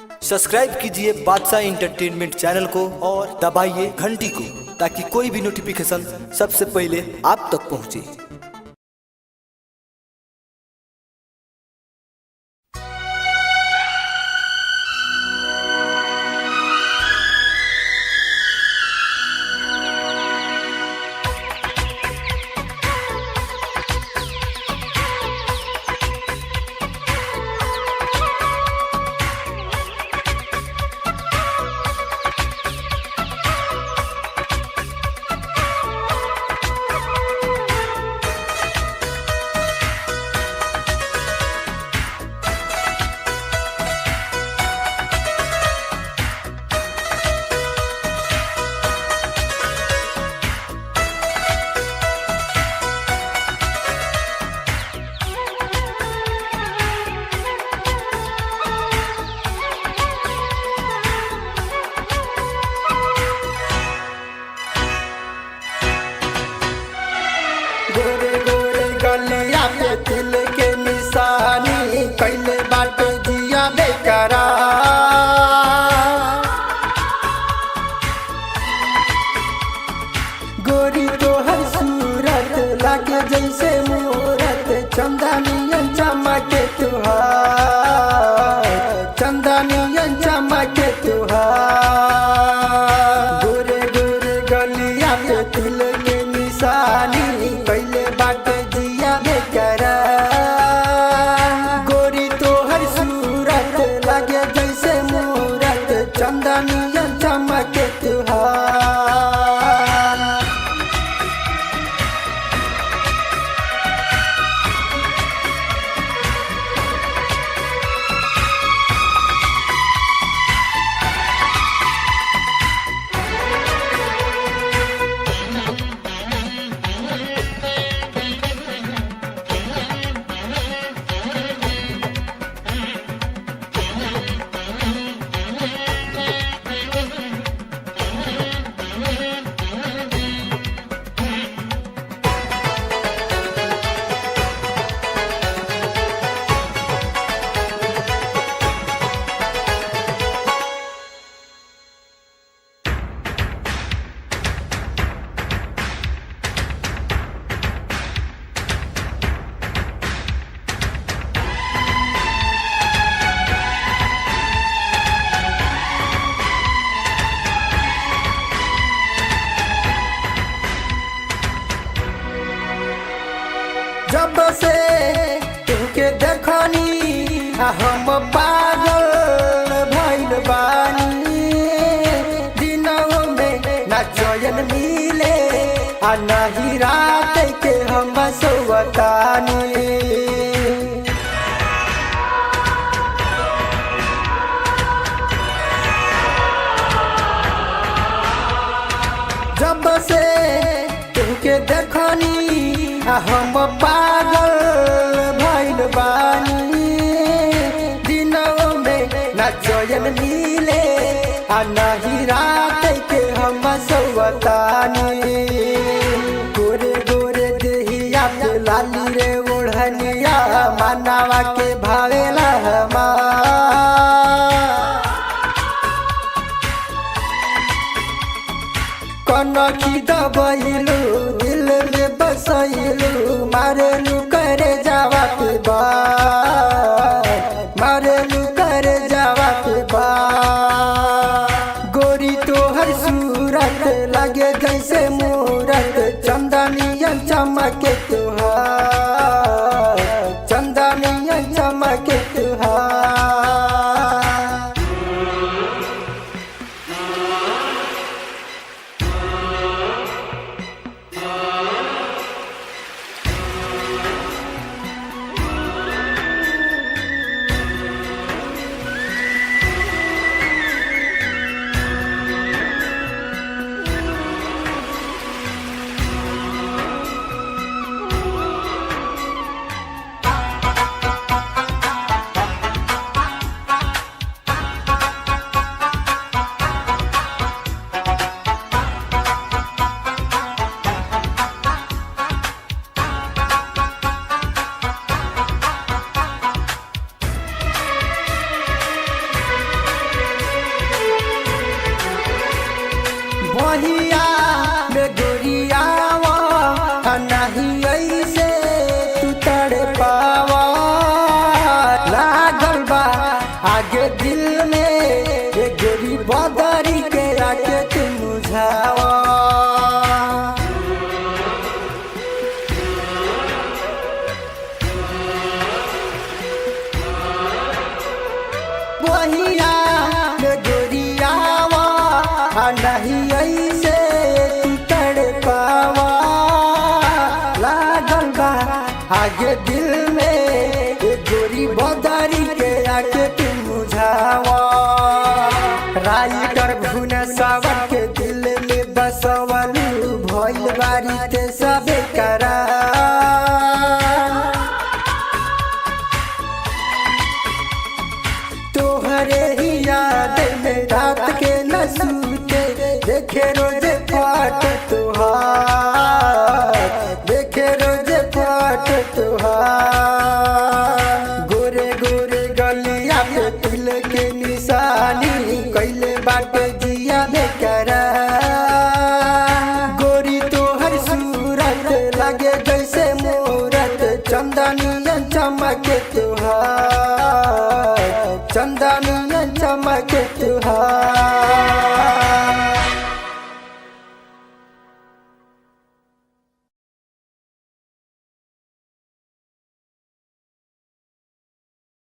Subscribe कीजिए बादशाह entertainment channel को और दबाइए घंटी को ताकि कोई भी नोटिफिकेशन सबसे पहले आप तक पहुंचे। गोरे गोरे गलिया पे दिल के निशानी कैले बाटे जिया बेकरार। गोरी तोहर सूरत लागे जैसे मूरत, चंदनियन चमके तुहार, चंदनियन चमके तुहार। गोरे गोरे गलिया पे दिल के निशानी कैले बाटे जिया बेकरार। गोरी तोहर सूरत लागे जैसे मूरत, चंदनियन चमके तुहार। जब से तुके देखनी हम पागल भइल बानी। दिनों में ना चैन मिले आ नहीं रात के हम सोवतानी। जब से तुके देखनी हम पागल भइल बानी। दिनों में ना चैन मिले आ नहीं रात के हम सोवतानी। गोरे गोरे देहिया पे लाली रे ओढ़निया, मानवा के भावेला हमार। कनखी दबैलू दिल में बसैलू, मारेलू करे जावा के बार, मारेलू करे जावा के बार। गोरी तोहर सूरत लागे जैसे मूरत, चंदनियन चमके तुहार, चंदनियन चमके बहिया में गोरियावा नहीं ऐसे तू तड़ पावा लागल बा आगे दिल में ये गोरी बदरी के आके तू मुझावा बहिया में गोरियावा नहीं ऐसे तू तड़ पावा लागल बा आगे दिल में ये गोरी बदरी के आके तू मुझावा राइटर भुने सावन के दिल में बसवलू भइल बारी ते सबे करा तोहरे ही याद में रात के न सूते देखे रोज फाट तुहार देखे रोज फाट तुहार